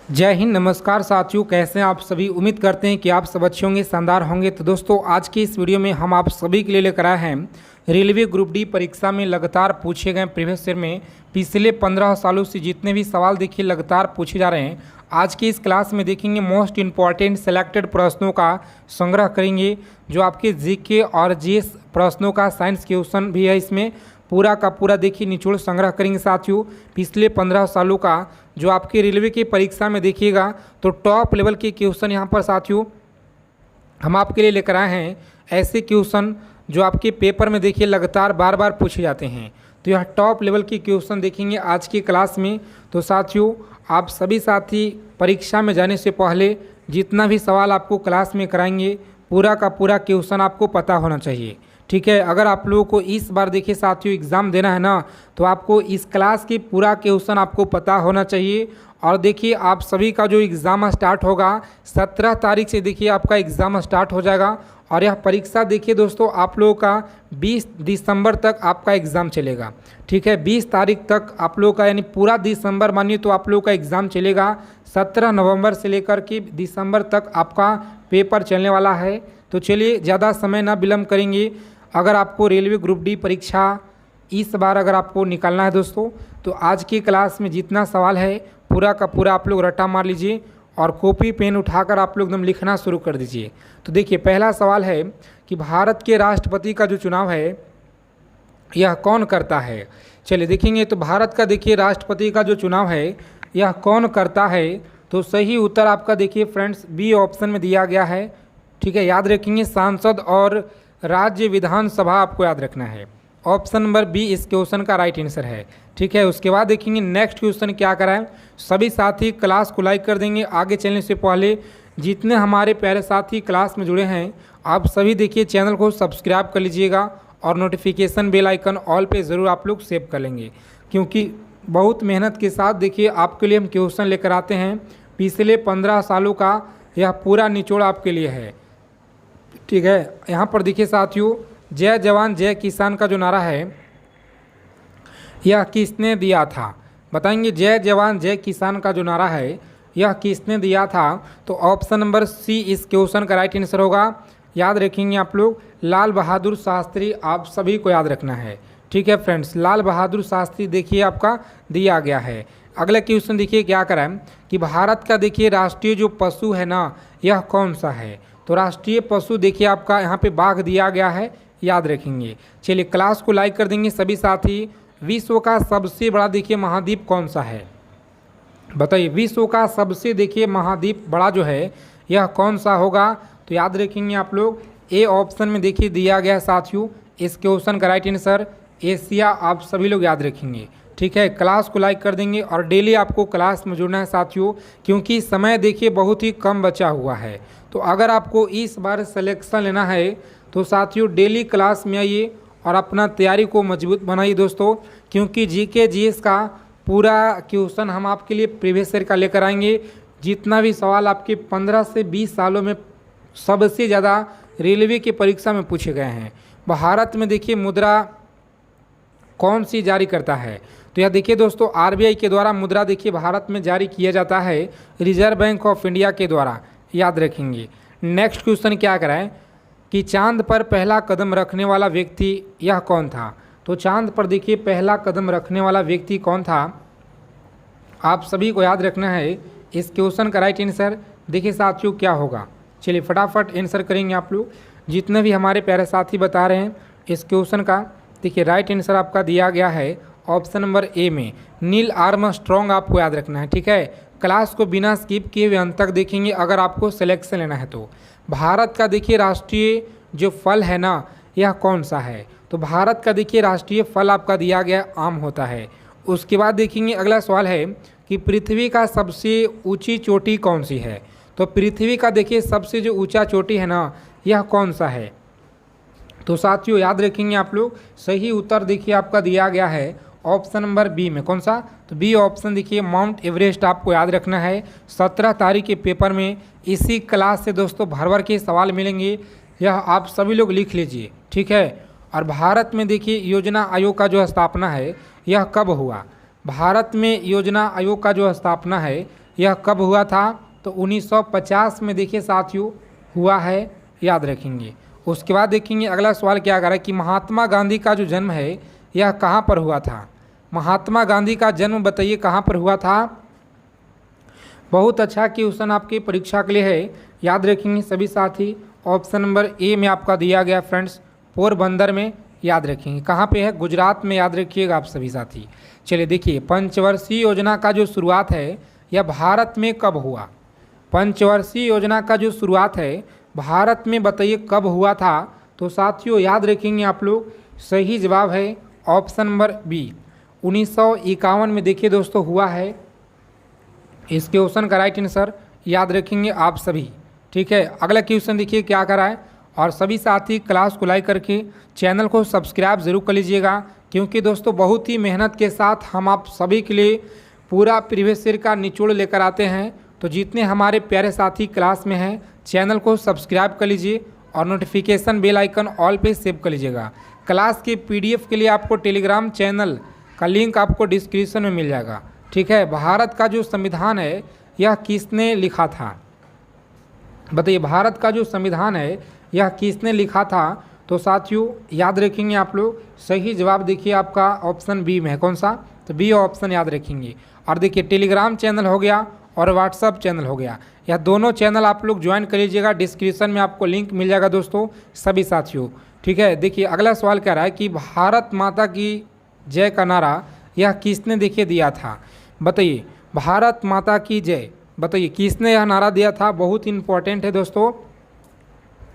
जय हिंद, नमस्कार साथियों। कैसे हैं आप सभी। उम्मीद करते हैं कि आप सब अच्छे होंगे, शानदार होंगे। तो दोस्तों, आज की इस वीडियो में हम आप सभी के लिए लेकर आए हैं रेलवे ग्रुप डी परीक्षा में लगातार पूछे गए प्रीवियस ईयर में पिछले 15 सालों से जितने भी सवाल देखिए लगातार पूछे जा रहे हैं। आज की इस क्लास में देखेंगे मोस्ट इंपॉर्टेंट सेलेक्टेड प्रश्नों का संग्रह करेंगे, जो आपके जीके और जीएस प्रश्नों का साइंस क्वेश्चन भी है। इसमें पूरा का पूरा देखिए निचोड़ संग्रह करेंगे साथियों। पिछले 15 सालों का जो आपके रेलवे की परीक्षा में देखिएगा तो टॉप लेवल के क्वेश्चन यहाँ पर साथियों हम आपके लिए लेकर आए हैं। ऐसे क्वेश्चन जो आपके पेपर में देखिए लगातार बार बार पूछे जाते हैं, तो यह टॉप लेवल के क्वेश्चन देखेंगे आज की क्लास में। तो साथियों, आप सभी साथी परीक्षा में जाने से पहले जितना भी सवाल आपको क्लास में कराएंगे पूरा का पूरा क्वेश्चन आपको पता होना चाहिए, ठीक है। अगर आप लोगों को इस बार देखिए साथियों एग्ज़ाम देना है ना, तो आपको इस क्लास की पूरा क्वेश्चन आपको पता होना चाहिए। और देखिए आप सभी का जो एग्ज़ाम स्टार्ट होगा 17 तारीख से देखिए आपका एग्ज़ाम स्टार्ट हो जाएगा। और यह परीक्षा देखिए दोस्तों आप लोगों का 20 दिसंबर तक आपका एग्ज़ाम चलेगा, ठीक है। 20 तारीख तक आप लोगों का यानी पूरा दिसंबर मानिए तो आप लोगों का एग्ज़ाम चलेगा। 17 नवंबर से लेकर के दिसंबर तक आपका पेपर चलने वाला है। तो चलिए ज़्यादा समय ना विलम्ब करेंगे। अगर आपको रेलवे ग्रुप डी परीक्षा इस बार अगर आपको निकालना है दोस्तों, तो आज की क्लास में जितना सवाल है पूरा का पूरा आप लोग रट्टा मार लीजिए और कॉपी पेन उठाकर आप लोग एकदम लिखना शुरू कर दीजिए। तो देखिए पहला सवाल है कि भारत के राष्ट्रपति का जो चुनाव है यह कौन करता है। चलिए देखेंगे तो भारत का देखिए राष्ट्रपति का जो चुनाव है यह कौन करता है। तो सही उत्तर आपका देखिए फ्रेंड्स बी ऑप्शन में दिया गया है, ठीक है। याद रखेंगे सांसद और राज्य विधानसभा आपको याद रखना है। ऑप्शन नंबर बी इस क्वेश्चन का राइट आंसर है, ठीक है। उसके बाद देखेंगे नेक्स्ट क्वेश्चन क्या कराएं। सभी साथी क्लास को लाइक कर देंगे। आगे चलने से पहले जितने हमारे प्यारे साथी क्लास में जुड़े हैं आप सभी देखिए चैनल को सब्सक्राइब कर लीजिएगा और नोटिफिकेशन बेल आइकन ऑल पे ज़रूर आप लोग सेव कर लेंगे, क्योंकि बहुत मेहनत के साथ देखिए आपके लिए हम क्वेश्चन लेकर आते हैं। पिछले 15 सालों का यह पूरा निचोड़ आपके लिए है, ठीक है। यहाँ पर देखिए साथियों जय जवान जय किसान का जो नारा है यह किसने दिया था, बताएंगे। जय जवान जय किसान का जो नारा है यह किसने दिया था। तो ऑप्शन नंबर सी इस क्वेश्चन का राइट आंसर होगा। याद रखेंगे आप लोग लाल बहादुर शास्त्री, आप सभी को याद रखना है, ठीक है फ्रेंड्स। लाल बहादुर शास्त्री देखिए आपका दिया गया है। अगला क्वेश्चन देखिए क्या कराएं कि भारत का देखिए राष्ट्रीय जो पशु है ना यह कौन सा है। तो राष्ट्रीय पशु देखिए आपका यहाँ पे बाघ दिया गया है, याद रखेंगे। चलिए क्लास को लाइक कर देंगे सभी साथी। विश्व का सबसे बड़ा देखिए महाद्वीप कौन सा है, बताइए। विश्व का सबसे देखिए महाद्वीप बड़ा जो है यह कौन सा होगा। तो याद रखेंगे आप लोग ए ऑप्शन में देखिए दिया गया है साथियों। इस क्वेश्चन का राइट आंसर एशिया, आप सभी लोग याद रखेंगे, ठीक है। क्लास को लाइक कर देंगे और डेली आपको क्लास में जुड़ना है साथियों, क्योंकि समय देखिए बहुत ही कम बचा हुआ है। तो अगर आपको इस बार सिलेक्शन लेना है तो साथियों डेली क्लास में आइए और अपना तैयारी को मजबूत बनाइए दोस्तों, क्योंकि जीके जीएस का पूरा क्वेश्चन हम आपके लिए प्रीवियस ईयर का लेकर आएंगे। जितना भी सवाल आपके 15 से 20 सालों में सबसे ज़्यादा रेलवे की परीक्षा में पूछे गए हैं। भारत में देखिए मुद्रा कौन सी जारी करता है। तो यह देखिए दोस्तों आरबीआई के द्वारा मुद्रा देखिए भारत में जारी किया जाता है रिजर्व बैंक ऑफ इंडिया के द्वारा, याद रखेंगे। नेक्स्ट क्वेश्चन क्या कराएं कि चांद पर पहला कदम रखने वाला व्यक्ति यह कौन था। तो चांद पर देखिए पहला कदम रखने वाला व्यक्ति कौन था, आप सभी को याद रखना है। इस क्वेश्चन का राइट आंसर देखिए साथियों क्या होगा। चलिए फटाफट आंसर करेंगे आप लोग। जितने भी हमारे प्यारे साथी बता रहे हैं इस क्वेश्चन का देखिए राइट आंसर आपका दिया गया है ऑप्शन नंबर ए में नील आर्मस्ट्रॉन्ग, आपको याद रखना है, ठीक है। क्लास को बिना स्किप किए हुए अंत तक देखेंगे अगर आपको सिलेक्शन लेना है तो। भारत का देखिए राष्ट्रीय जो फल है ना यह कौन सा है। तो भारत का देखिए राष्ट्रीय फल आपका दिया गया आम होता है। उसके बाद देखेंगे अगला सवाल है कि पृथ्वी का सबसे ऊंची चोटी कौन सी है। तो पृथ्वी का देखिए सबसे जो ऊंचा चोटी है ना यह कौन सा है। तो साथियों याद रखेंगे आप लोग सही उत्तर देखिए आपका दिया गया है ऑप्शन नंबर बी में, कौन सा। तो बी ऑप्शन देखिए माउंट एवरेस्ट, आपको याद रखना है। 17 तारीख के पेपर में इसी क्लास से दोस्तों भर भर के सवाल मिलेंगे, यह आप सभी लोग लिख लीजिए, ठीक है। और भारत में देखिए योजना आयोग का जो स्थापना है यह कब हुआ। भारत में योजना आयोग का जो स्थापना है यह कब हुआ था? तो 1950 में देखिए साथियों हुआ है, याद रखेंगे। उसके बाद देखेंगे अगला सवाल क्या कर रहा है कि महात्मा गांधी का जो जन्म है यह कहाँ पर हुआ था? महात्मा गांधी का जन्म बताइए कहाँ पर हुआ था? बहुत अच्छा क्वेश्चन आपकी परीक्षा के लिए है, याद रखेंगे सभी साथी। ऑप्शन नंबर ए में आपका दिया गया फ्रेंड्स, पोरबंदर में, याद रखेंगे। कहाँ पे है? गुजरात में, याद रखिएगा आप सभी साथी। चलिए देखिए, पंचवर्षीय योजना का जो शुरुआत है यह भारत में कब हुआ? पंचवर्षीय योजना का जो शुरुआत है भारत में बताइए कब हुआ था? तो साथियों याद रखेंगे आप लोग, सही जवाब है ऑप्शन नंबर बी, 1951 में देखिए दोस्तों हुआ है। इस क्वेश्चन का राइट आंसर याद रखेंगे आप सभी, ठीक है। अगला क्वेश्चन देखिए क्या करा है, और सभी साथी क्लास को लाइक करके चैनल को सब्सक्राइब जरूर कर लीजिएगा, क्योंकि दोस्तों बहुत ही मेहनत के साथ हम आप सभी के लिए पूरा प्रीवियस ईयर का निचोड़ लेकर आते हैं। तो जितने हमारे प्यारे साथी क्लास में हैं चैनल को सब्सक्राइब कर लीजिए और नोटिफिकेशन बेल आइकन ऑल पे सेव कर लीजिएगा। क्लास के पीडीएफ के लिए आपको टेलीग्राम चैनल का लिंक आपको डिस्क्रिप्शन में मिल जाएगा, ठीक है। भारत का जो संविधान है यह किसने लिखा था? बताइए भारत का जो संविधान है यह किसने लिखा था? तो साथियों याद रखेंगे आप लोग, सही जवाब देखिए आपका ऑप्शन बी में है। कौन सा? तो बी ऑप्शन याद रखेंगे। और देखिए टेलीग्राम चैनल हो गया और व्हाट्सअप चैनल हो गया, यह दोनों चैनल आप लोग ज्वाइन कर लीजिएगा, डिस्क्रिप्शन में आपको लिंक मिल जाएगा दोस्तों सभी साथियों, ठीक है। देखिए अगला सवाल कह रहा है कि भारत माता की जय का नारा यह किसने देखिए दिया था? बताइए भारत माता की जय, बताइए किसने यह नारा दिया था? बहुत इंपॉर्टेंट है दोस्तों,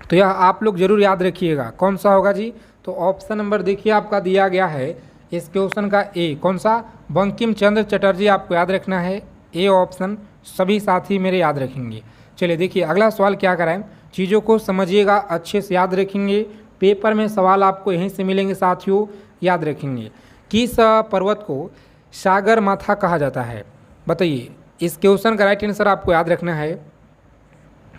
तो यह आप लोग जरूर याद रखिएगा। कौन सा होगा जी? तो ऑप्शन नंबर देखिए आपका दिया गया है इस क्वेश्चन का ए। कौन सा? बंकिम चंद्र चटर्जी आपको याद रखना है, ए ऑप्शन सभी साथी मेरे याद रखेंगे। चलिए देखिए अगला सवाल क्या कराएं, चीज़ों को समझिएगा अच्छे से, याद रखेंगे। पेपर में सवाल आपको यहीं से मिलेंगे साथियों, याद रखेंगे। किस पर्वत को सागर माथा कहा जाता है? बताइए इस क्वेश्चन का राइट आंसर आपको याद रखना है,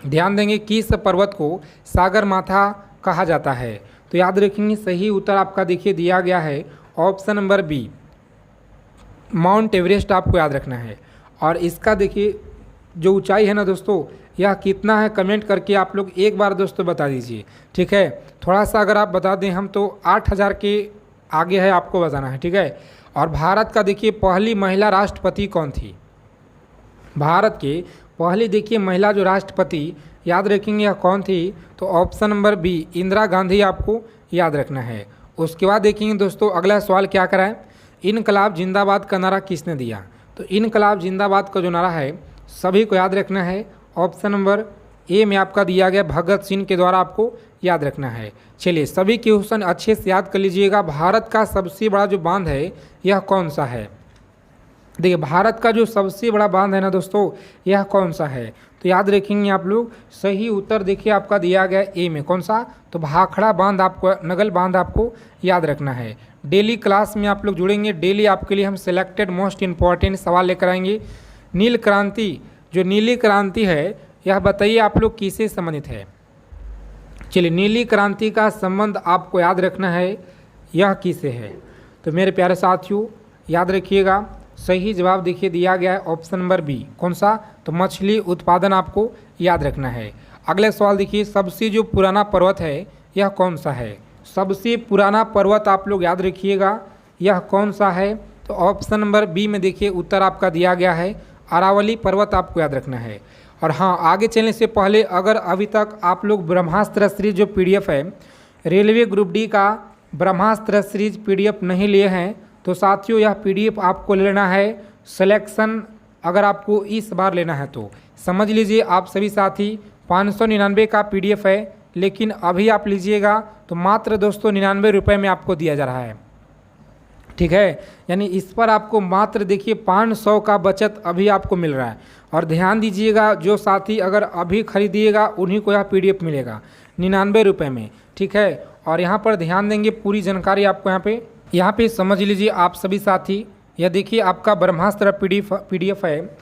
ध्यान देंगे। किस पर्वत को सागर माथा कहा जाता है? तो याद रखेंगे सही उत्तर आपका देखिए दिया गया है option number B, Mount Everest आपको याद रखना है। और इसका देखिए जो ऊंचाई है ना दोस्तों यह कितना है, कमेंट करके आप लोग एक बार दोस्तों बता दीजिए, ठीक है। थोड़ा सा अगर आप बता दें हम तो 8000 के आगे है, आपको बताना है, ठीक है। और भारत का देखिए पहली महिला राष्ट्रपति कौन थी? भारत के पहली देखिए महिला जो राष्ट्रपति याद रखेंगे यह कौन थी? तो option number B, Indira Gandhi आपको याद रखना है। उसके बाद देखेंगे दोस्तों अगला सवाल क्या कराएं, इनकलाब जिंदाबाद का नारा किसने दिया? तो इनकलाब जिंदाबाद का जो नारा है सभी को याद रखना है, ऑप्शन नंबर ए में आपका दिया गया भगत सिंह के द्वारा आपको याद रखना है। चलिए सभी क्वेश्चन अच्छे से याद कर लीजिएगा। भारत का सबसे बड़ा जो बांध है यह कौन सा है? देखिए भारत का जो सबसे बड़ा बांध है ना दोस्तों यह कौन सा है? तो याद रखेंगे आप लोग, सही उत्तर देखिए आपका दिया गया ए में। कौन सा? तो भाखड़ा बांध आपको, नगल बांध आपको याद रखना है। डेली क्लास में आप लोग जुड़ेंगे, डेली आपके लिए हम सिलेक्टेड मोस्ट इंपॉर्टेंट सवाल लेकर आएंगे। नील क्रांति, जो नीली क्रांति है यह बताइए आप लोग किससे संबंधित है? चलिए नीली क्रांति का संबंध आपको याद रखना है, यह किससे है? तो मेरे प्यारे साथियों याद रखिएगा, सही जवाब देखिए दिया गया है ऑप्शन नंबर बी। कौन सा? तो मछली उत्पादन आपको याद रखना है। अगले सवाल देखिए, सबसे जो पुराना पर्वत है यह कौन सा है? सबसे पुराना पर्वत आप लोग याद रखिएगा, यह कौन सा है? तो ऑप्शन नंबर बी में देखिए उत्तर आपका दिया गया है, अरावली पर्वत आपको याद रखना है। और हाँ, आगे चलने से पहले अगर अभी तक आप लोग ब्रह्मास्त्र सीरीज जो पीडीएफ है रेलवे ग्रुप डी का ब्रह्मास्त्र सीरीज पीडीएफ नहीं लिए हैं तो साथियों यह पीडीएफ आपको लेना है सिलेक्शन, अगर आपको इस बार लेना है तो समझ लीजिए आप सभी साथी 599 का पीडीएफ है, लेकिन अभी आप लीजिएगा तो मात्र दोस्तों 99 रुपये में आपको दिया जा रहा है, ठीक है। यानी इस पर आपको मात्र देखिए 500 का बचत अभी आपको मिल रहा है। और ध्यान दीजिएगा जो साथी अगर अभी खरीदिएगा उन्हीं को यह पीडीएफ मिलेगा 99 रुपये में, ठीक है। और यहाँ पर ध्यान देंगे, पूरी जानकारी आपको यहाँ पे समझ लीजिए आप सभी साथी। यह देखिए आपका ब्रह्मास्त्र पीडीएफ है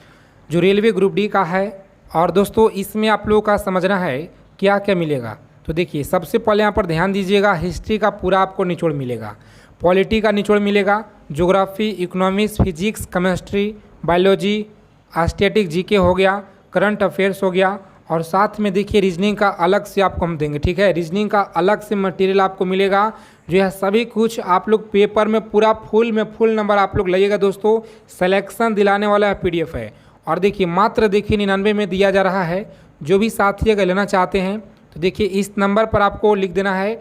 जो रेलवे ग्रुप डी का है। और दोस्तों इसमें आप लोगों का समझना है क्या क्या मिलेगा। तो देखिए सबसे पहले यहाँ पर ध्यान दीजिएगा, हिस्ट्री का पूरा आपको निचोड़ मिलेगा, पॉलिटी का निचोड़ मिलेगा, geography, economics, physics, chemistry, biology, static GK हो गया, करंट अफेयर्स हो गया, और साथ में देखिए रीजनिंग का अलग से आपको हम देंगे। ठीक है, रीजनिंग का अलग से मटेरियल आपको मिलेगा, जो है सभी कुछ आप लोग पेपर में पूरा फुल नंबर आप लोग लाइएगा दोस्तों। सिलेक्शन दिलाने वाला पीडीएफ है। और देखिए मात्र देखिए 99 में दिया जा रहा है। जो भी साथी अगर लेना चाहते हैं तो देखिए इस नंबर पर आपको लिख देना है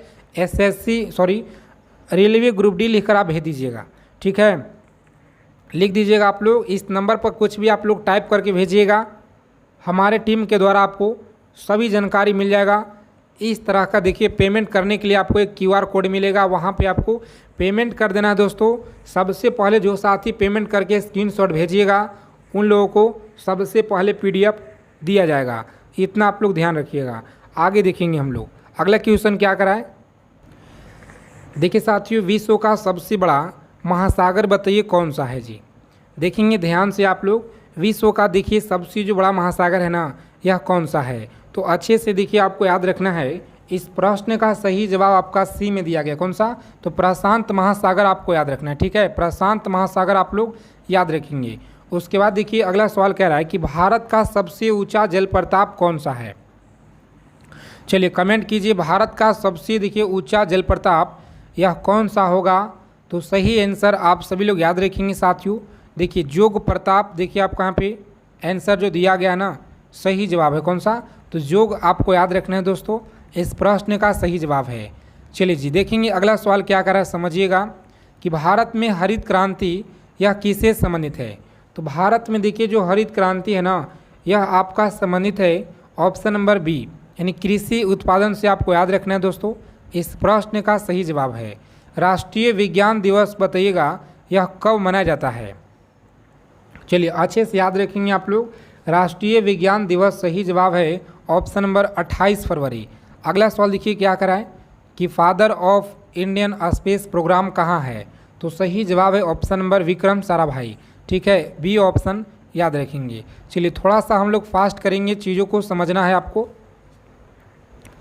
रेलवे ग्रुप डी लिखकर आप भेज दीजिएगा। ठीक है, लिख दीजिएगा आप लोग इस नंबर पर, कुछ भी आप लोग टाइप करके भेजिएगा, हमारे टीम के द्वारा आपको सभी जानकारी मिल जाएगा। इस तरह का देखिए पेमेंट करने के लिए आपको एक क्यूआर कोड मिलेगा, वहाँ पे आपको पेमेंट कर देना है दोस्तों। सबसे पहले जो साथी पेमेंट करके स्क्रीनशॉट भेजिएगा उन लोगों को सबसे पहले पीडीएफ दिया जाएगा। इतना आप लोग ध्यान रखिएगा। आगे देखेंगे हम लोग अगला क्वेश्चन क्या कराए। देखिए साथियों, विश्व का सबसे बड़ा महासागर बताइए कौन सा है जी। देखेंगे ध्यान से आप लोग, विश्व का देखिए सबसे जो बड़ा महासागर है ना, यह कौन सा है। तो अच्छे से देखिए आपको याद रखना है। इस प्रश्न का सही जवाब आपका सी में दिया गया, कौन सा, तो प्रशांत महासागर आपको याद रखना है। ठीक है, प्रशांत महासागर आप लोग याद रखेंगे। उसके बाद देखिए अगला सवाल कह रहा है कि भारत का सबसे ऊंचा जलप्रपात कौन सा है। चलिए कमेंट कीजिए, भारत का सबसे देखिए ऊंचा जलप्रपात यह कौन सा होगा। तो सही आंसर आप सभी लोग याद रखेंगे साथियों। देखिए जोग प्रताप, देखिए आपका यहाँ पे आंसर जो दिया गया ना, सही जवाब है कौन सा, तो जोग आपको याद रखना है दोस्तों, इस प्रश्न का सही जवाब है। चलिए जी देखेंगे अगला सवाल क्या कर रहा है, समझिएगा कि भारत में हरित क्रांति यह किससे संबंधित है। तो भारत में देखिए जो हरित क्रांति है ना, यह आपका संबंधित है ऑप्शन नंबर बी, यानी कृषि उत्पादन से आपको याद रखना है दोस्तों। इस प्रश्न का सही जवाब है। राष्ट्रीय विज्ञान दिवस बताइएगा यह कब मनाया जाता है। चलिए अच्छे से याद रखेंगे आप लोग, राष्ट्रीय विज्ञान दिवस सही जवाब है ऑप्शन नंबर 28 फरवरी। अगला सवाल देखिए क्या कराए कि father of Indian space programme कहाँ है। तो सही जवाब है ऑप्शन नंबर विक्रम साराभाई। ठीक है, बी ऑप्शन याद रखेंगे। चलिए थोड़ा सा हम लोग फास्ट करेंगे, चीज़ों को समझना है आपको।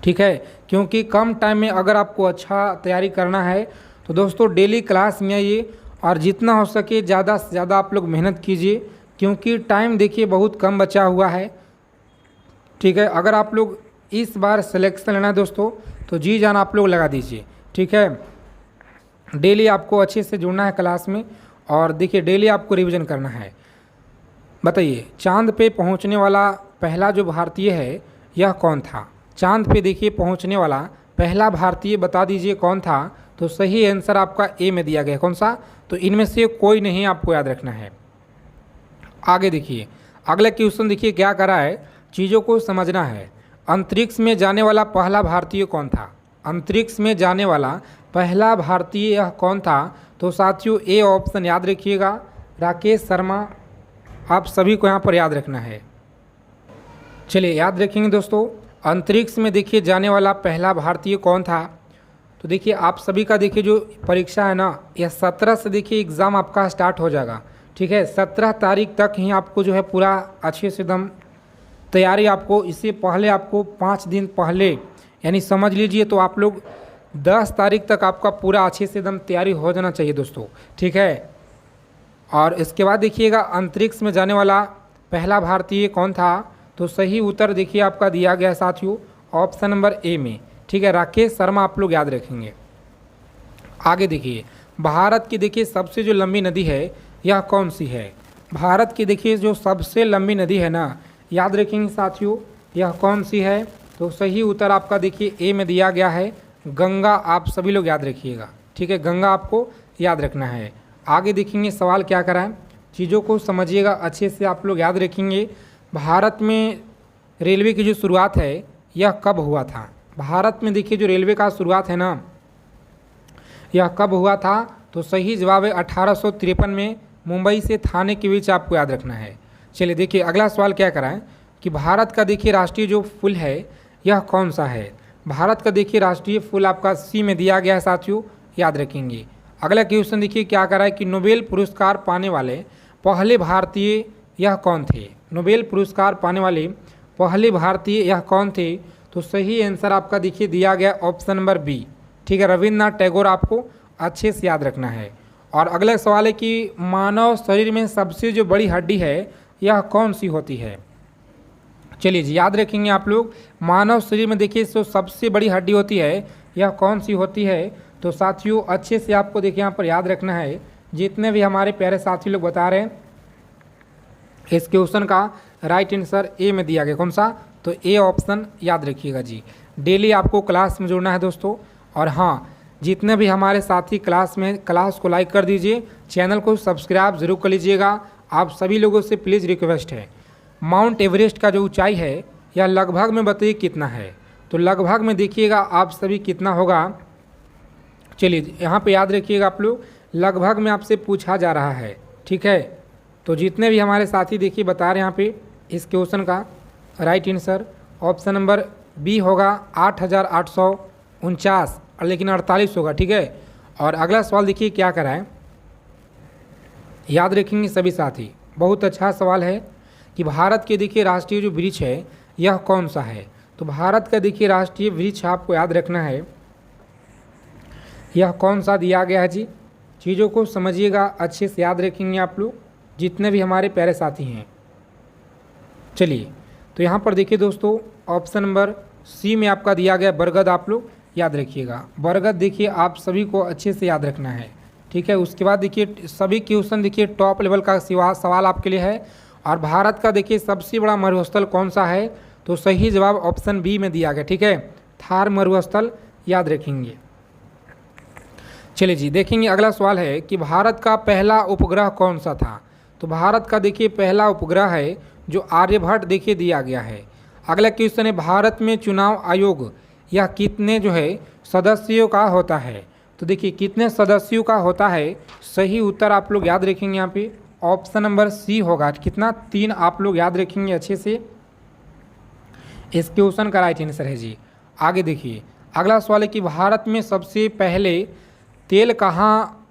ठीक है, क्योंकि कम टाइम में अगर आपको अच्छा तैयारी करना है तो दोस्तों डेली क्लास में आइए और जितना हो सके ज़्यादा से ज़्यादा आप लोग मेहनत कीजिए, क्योंकि टाइम देखिए बहुत कम बचा हुआ है। ठीक है, अगर आप लोग इस बार सिलेक्शन लेना है दोस्तों तो जी जान आप लोग लगा दीजिए। ठीक है, डेली आपको अच्छे से जुड़ना है क्लास में, और देखिए डेली आपको रिवीजन करना है। बताइए चांद पे पहुंचने वाला पहला जो भारतीय है यह कौन था। चांद पे देखिए पहुंचने वाला पहला भारतीय बता दीजिए कौन था। तो सही आंसर आपका ए में दिया गया, कौन सा, तो इनमें से कोई नहीं आपको याद रखना है। आगे देखिए अगला क्वेश्चन देखिए क्या करा है, चीज़ों को समझना है। अंतरिक्ष में जाने वाला पहला भारतीय कौन था। अंतरिक्ष में जाने वाला पहला भारतीय यह कौन था। तो साथियों ए ऑप्शन याद रखिएगा, राकेश शर्मा, आप सभी को यहाँ पर याद रखना है। चलिए याद रखेंगे दोस्तों, अंतरिक्ष में देखिए जाने वाला पहला भारतीय कौन था। तो देखिए आप सभी का देखिए जो परीक्षा है ना, यह 17 से देखिए एग्ज़ाम आपका स्टार्ट हो जाएगा। ठीक है, 17 तारीख तक ही आपको जो है पूरा अच्छे से एकदम तैयारी, आपको इससे पहले आपको 5 दिन पहले यानी समझ लीजिए तो आप लोग 10 तारीख तक आपका पूरा अच्छे से एकदम तैयारी हो जाना चाहिए दोस्तों। ठीक है, और इसके बाद देखिएगा अंतरिक्ष में जाने वाला पहला भारतीय कौन था। तो सही उत्तर देखिए आपका दिया गया साथियों ऑप्शन नंबर ए में। ठीक है, राकेश शर्मा आप लोग याद रखेंगे। आगे देखिए भारत की देखिए सबसे जो लंबी नदी है यह कौन सी है। भारत की देखिए जो सबसे लंबी नदी है ना, याद रखेंगे साथियों यह कौन सी है। तो सही उत्तर आपका देखिए ए में दिया गया है, गंगा, आप सभी लोग याद रखिएगा। ठीक है, गंगा आपको याद रखना है। आगे देखेंगे सवाल क्या कराएं, चीज़ों को समझिएगा अच्छे से आप लोग याद रखेंगे। भारत में रेलवे की जो शुरुआत है यह कब हुआ था। भारत में देखिए जो रेलवे का शुरुआत है ना, यह कब हुआ था। तो सही जवाब है 1853 में मुंबई से थाने के बीच, आपको याद रखना है। चलिए देखिए अगला सवाल क्या कराएं कि भारत का देखिए राष्ट्रीय जो फूल है यह कौन सा है। भारत का देखिए राष्ट्रीय फूल आपका सी में दिया गया है साथियों, याद रखेंगे। अगला क्वेश्चन देखिए क्या कराए कि नोबेल पुरस्कार पाने वाले पहले भारतीय यह कौन थे। नोबेल पुरस्कार पाने वाले पहले भारतीय यह कौन थे। तो सही आंसर आपका देखिए दिया गया ऑप्शन नंबर बी। ठीक है, रविन्द्रनाथ टैगोर आपको अच्छे से याद रखना है। और अगला सवाल है कि मानव शरीर में सबसे जो बड़ी हड्डी है यह कौन सी होती है? चलिए जी, याद रखेंगे आप लोग, मानव शरीर में देखिए जो सबसे बड़ी हड्डी होती है यह कौन सी होती है? तो साथियों अच्छे से आपको देखिए यहाँ पर याद रखना है, जितने भी हमारे प्यारे साथी लोग बता रहे हैं इस क्वेश्चन का राइट आंसर ए में दिया गया। कौन सा? तो ए ऑप्शन याद रखिएगा जी। डेली आपको क्लास में जुड़ना है दोस्तों। और हाँ, जितने भी हमारे साथी क्लास में, क्लास को लाइक कर दीजिए, चैनल को सब्सक्राइब जरूर कर लीजिएगा। आप सभी लोगों से प्लीज़ रिक्वेस्ट है, माउंट एवरेस्ट का जो ऊंचाई है यह लगभग में बताइए कितना है? तो लगभग में देखिएगा आप सभी कितना होगा। चलिए यहाँ पे याद रखिएगा आप लोग, लगभग में आपसे पूछा जा रहा है, ठीक है। तो जितने भी हमारे साथी देखिए बता रहे हैं यहाँ पे इस क्वेश्चन का right answer option number B होगा 8849, लेकिन 48 होगा, ठीक है। और अगला सवाल देखिए क्या कराएं, याद रखेंगे सभी साथी, बहुत अच्छा सवाल है कि भारत के देखिए राष्ट्रीय जो वृक्ष है यह कौन सा है? तो भारत का देखिए राष्ट्रीय वृक्ष आपको याद रखना है, यह कौन सा दिया गया है जी। चीज़ों को समझिएगा, अच्छे से याद रखेंगे आप लोग, जितने भी हमारे प्यारे साथी हैं। चलिए तो यहाँ पर देखिए दोस्तों, ऑप्शन नंबर सी में आपका दिया गया बरगद, आप लोग याद रखिएगा। बरगद देखिए आप सभी को अच्छे से याद रखना है, ठीक है। उसके बाद देखिए सभी क्वेश्चन देखिए टॉप लेवल का सवाल आपके लिए है। और भारत का देखिए सबसे बड़ा मरुस्थल कौन सा है? तो सही जवाब ऑप्शन बी में दिया गया, ठीक है, थार मरुस्थल, याद रखेंगे। चलिए जी, देखेंगे अगला सवाल है कि भारत का पहला उपग्रह कौन सा था? तो भारत का देखिए पहला उपग्रह है जो आर्यभट्ट देखिए दिया गया है। अगला क्वेश्चन है भारत में चुनाव आयोग यह कितने जो है सदस्यों का होता है? तो देखिए कितने सदस्यों का होता है? सही उत्तर आप लोग याद रखेंगे यहाँ पे ऑप्शन नंबर सी होगा, कितना? 3 आप लोग याद रखेंगे अच्छे से, इस क्वेश्चन का राइट आंसर है जी। आगे देखिए अगला सवाल है कि भारत में सबसे पहले तेल कहाँ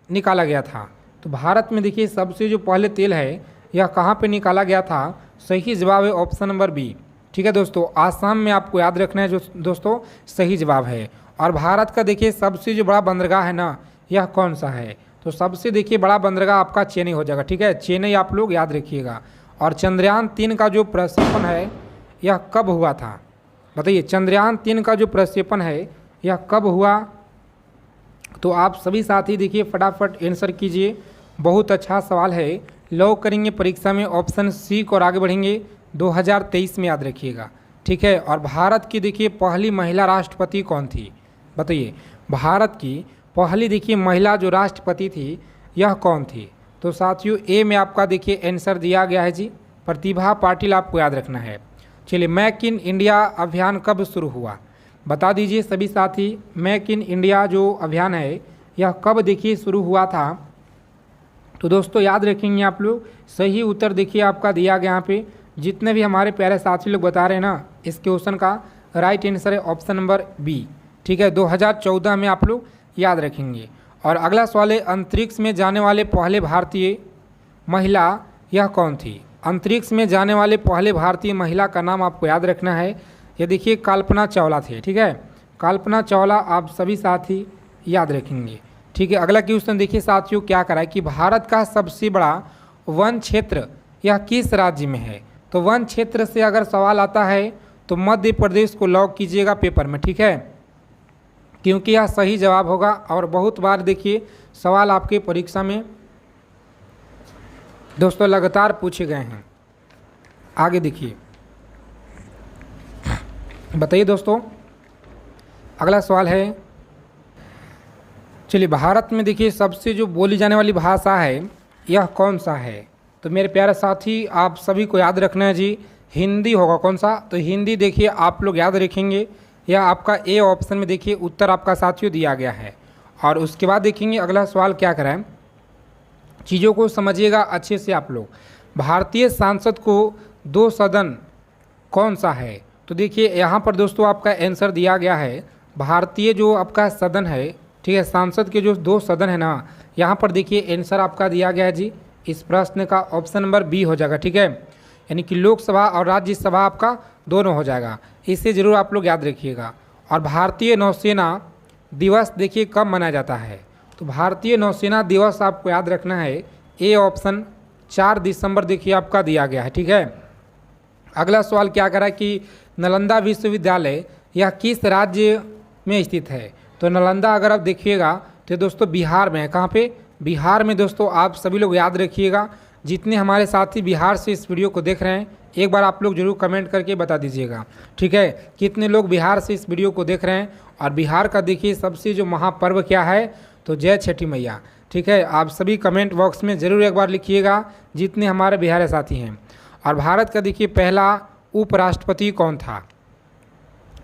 निकाला गया था? तो भारत में देखिए सबसे जो पहले तेल है यह कहाँ पे निकाला गया था? सही जवाब है ऑप्शन नंबर बी, ठीक है दोस्तों, आसाम में आपको याद रखना है जो दोस्तों सही जवाब है। और भारत का देखिए सबसे जो बड़ा बंदरगाह है ना, यह कौन सा है? तो सबसे देखिए बड़ा बंदरगाह आपका चेन्नई हो जाएगा, ठीक है, चेन्नई आप लोग याद रखिएगा। और चंद्रयान 3 का जो प्रक्षेपण है यह कब हुआ था? बताइए, चंद्रयान 3 का जो प्रक्षेपण है यह कब हुआ? तो आप सभी साथी देखिए फटाफट आंसर कीजिए, बहुत अच्छा सवाल है, लॉक करेंगे परीक्षा में ऑप्शन सी को और आगे बढ़ेंगे 2023 में, याद रखिएगा, ठीक है। और भारत की देखिए पहली महिला राष्ट्रपति कौन थी? बताइए, भारत की पहली देखिए महिला जो राष्ट्रपति थी यह कौन थी? तो साथियों ए में आपका देखिए आंसर दिया गया है जी, प्रतिभा पाटिल, आपको याद रखना है। चलिए, मेक इन इंडिया अभियान कब शुरू हुआ? बता दीजिए सभी साथी, मेक इन इंडिया जो अभियान है यह कब देखिए शुरू हुआ था? तो दोस्तों याद रखेंगे आप लोग, सही उत्तर देखिए आपका दिया गया यहाँ पे, जितने भी हमारे प्यारे साथी लोग बता रहे हैं ना, इस क्वेश्चन का राइट आंसर है ऑप्शन नंबर बी, ठीक है, 2014 में आप लोग याद रखेंगे। और अगला सवाल है अंतरिक्ष में जाने वाले पहले भारतीय महिला यह कौन थी? अंतरिक्ष में जाने वाले पहले भारतीय महिला का नाम आपको याद रखना है, ये देखिए कल्पना चावला थी, ठीक है, कल्पना चावला आप सभी साथी याद रखेंगे, ठीक है। अगला क्वेश्चन देखिए साथियों क्या करा है कि भारत का सबसे बड़ा वन क्षेत्र यह किस राज्य में है? तो वन क्षेत्र से अगर सवाल आता है तो मध्य प्रदेश को लॉक कीजिएगा पेपर में, ठीक है, क्योंकि यह सही जवाब होगा। और बहुत बार देखिए सवाल आपके परीक्षा में दोस्तों लगातार पूछे गए हैं। आगे देखिए, बताइए दोस्तों अगला सवाल है, चलिए भारत में देखिए सबसे जो बोली जाने वाली भाषा है यह कौन सा है? तो मेरे प्यारे साथी आप सभी को याद रखना है जी, हिंदी होगा। कौन सा? तो हिंदी देखिए आप लोग याद रखेंगे, यह आपका ए ऑप्शन में देखिए उत्तर आपका साथियों दिया गया है। और उसके बाद देखेंगे अगला सवाल क्या कराएं, चीज़ों को समझिएगा अच्छे से आप लोग। भारतीय संसद को 2 सदन कौन सा है? तो देखिए यहाँ पर दोस्तों आपका आंसर दिया गया है, भारतीय जो आपका सदन है, ठीक है, सांसद के जो 2 सदन है ना, यहाँ पर देखिए आंसर आपका दिया गया है जी, इस प्रश्न का ऑप्शन नंबर बी हो जाएगा, ठीक है, यानी कि लोकसभा और राज्यसभा आपका दोनों हो जाएगा, इसे ज़रूर आप लोग याद रखिएगा। और भारतीय नौसेना दिवस देखिए कब मनाया जाता है? तो भारतीय नौसेना दिवस आपको याद रखना है, ए ऑप्शन 4 दिसंबर देखिए आपका दिया गया है। ठीक है, अगला सवाल क्या करा कि नालंदा विश्वविद्यालय यह किस राज्य में स्थित है। तो नालंदा अगर आप देखिएगा तो दोस्तों बिहार में है। कहाँ पे? बिहार में। दोस्तों आप सभी लोग याद रखिएगा, जितने हमारे साथी बिहार से इस वीडियो को देख रहे हैं एक बार आप लोग जरूर कमेंट करके बता दीजिएगा। ठीक है, कितने लोग बिहार से इस वीडियो को देख रहे हैं। और बिहार का देखिए सबसे जो महापर्व क्या है, तो जय छठी मैया। ठीक है, आप सभी कमेंट बॉक्स में ज़रूर एक बार लिखिएगा जितने हमारे बिहार साथी हैं। और भारत का देखिए पहला उपराष्ट्रपति कौन था।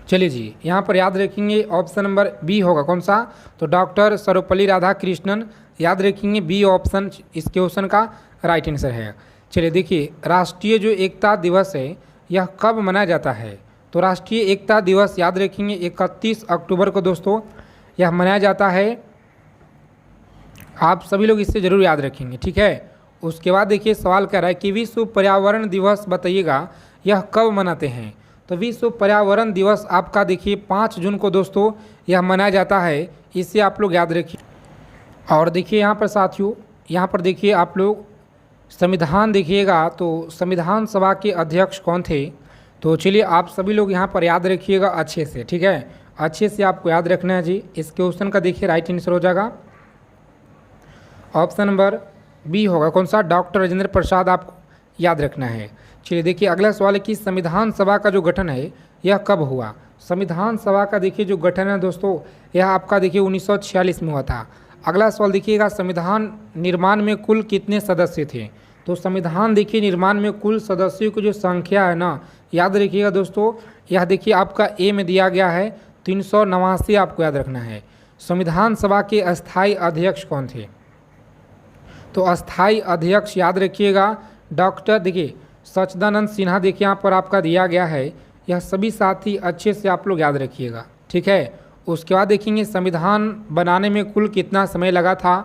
चलिए जी, यहाँ पर याद रखेंगे ऑप्शन नंबर बी होगा। कौन सा? तो डॉक्टर सर्वपल्ली राधाकृष्णन। याद रखेंगे बी ऑप्शन इस क्वेश्चन का राइट आंसर है। चलिए देखिए, राष्ट्रीय जो एकता दिवस है यह कब मनाया जाता है। तो राष्ट्रीय एकता दिवस याद रखेंगे 31 अक्टूबर को दोस्तों यह मनाया जाता है। आप सभी लोग इससे ज़रूर याद रखेंगे। ठीक है, उसके बाद देखिए सवाल कह रहा है कि विश्व पर्यावरण दिवस बताइएगा यह कब मनाते हैं। तो विश्व पर्यावरण दिवस आपका देखिए 5 जून को दोस्तों यह मनाया जाता है। इसे आप लोग याद रखिए। और देखिए यहाँ पर साथियों, यहाँ पर देखिए आप लोग संविधान देखिएगा तो संविधान सभा के अध्यक्ष कौन थे। तो चलिए आप सभी लोग यहाँ पर याद रखिएगा अच्छे से। ठीक है, अच्छे से आपको याद रखना है जी। इस क्वेश्चन का देखिए राइट आंसर हो जाएगा ऑप्शन नंबर बी होगा। कौन सा? डॉक्टर राजेंद्र प्रसाद आपको याद रखना है। चलिए देखिए अगला सवाल है कि संविधान सभा का जो गठन है यह कब हुआ। संविधान सभा का देखिए जो गठन है दोस्तों यह आपका देखिए 1946 में हुआ था। अगला सवाल देखिएगा, संविधान निर्माण में कुल कितने सदस्य थे। तो संविधान देखिए निर्माण में कुल सदस्यों की जो संख्या है ना, याद रखिएगा दोस्तों, यह देखिए आपका ए में दिया गया है 389 आपको याद रखना है। संविधान सभा के अस्थायी अध्यक्ष कौन थे। तो अस्थायी अध्यक्ष याद रखिएगा डॉक्टर देखिए सच्चिदानंद सिन्हा देखिए यहाँ पर आपका दिया गया है। यह सभी साथी अच्छे से आप लोग याद रखिएगा। ठीक है, उसके बाद देखेंगे संविधान बनाने में कुल कितना समय लगा था।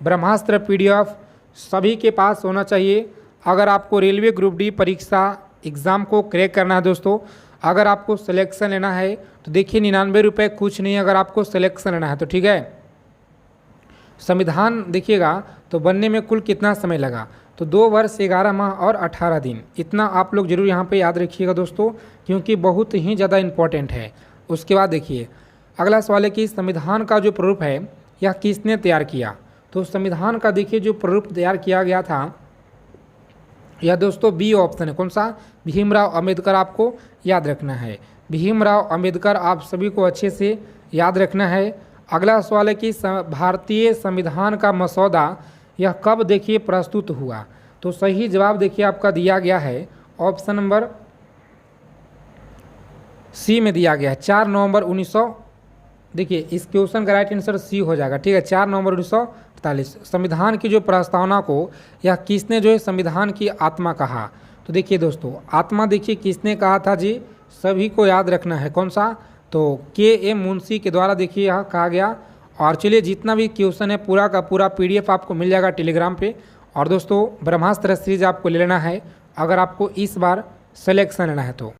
ब्रह्मास्त्र PDF सभी के पास होना चाहिए। अगर आपको रेलवे ग्रुप डी परीक्षा एग्ज़ाम को क्रैक करना है दोस्तों, अगर आपको सिलेक्शन लेना है तो देखिए 99 रुपये कुछ नहीं, अगर आपको सिलेक्शन लेना है तो। ठीक है, संविधान देखिएगा तो बनने में कुल कितना समय लगा। तो 2 वर्ष 11 माह और 18 दिन। इतना आप लोग जरूर यहाँ पे याद रखिएगा दोस्तों, क्योंकि बहुत ही ज़्यादा इम्पोर्टेंट है। उसके बाद देखिए अगला सवाल है कि संविधान का जो प्रारूप है यह किसने तैयार किया। तो संविधान का देखिए जो प्रारूप तैयार किया गया था यह दोस्तों बी ऑप्शन है। कौन सा? भीमराव अंबेडकर आपको याद रखना है। भीमराव अंबेडकर आप सभी को अच्छे से याद रखना है। अगला सवाल है कि भारतीय संविधान का मसौदा यह कब देखिए प्रस्तुत हुआ। तो सही जवाब देखिए आपका दिया गया है ऑप्शन नंबर सी में दिया गया है 4 नवंबर 1900। देखिए इस क्वेश्चन का राइट आंसर सी हो जाएगा। ठीक है, 4 नवंबर 1948। संविधान की जो प्रस्तावना को यह किसने जो है संविधान की आत्मा कहा। तो देखिए दोस्तों आत्मा देखिए किसने कहा था जी, सभी को याद रखना है। कौन सा? तो KM मुंशी के द्वारा देखिए यह कहा गया। और चलिए जितना भी क्वेश्चन है पूरा का पूरा PDF आपको मिल जाएगा टेलीग्राम पे। और दोस्तों ब्रह्मास्त्र सीरीज आपको ले लेना है अगर आपको इस बार सिलेक्शन लेना है तो।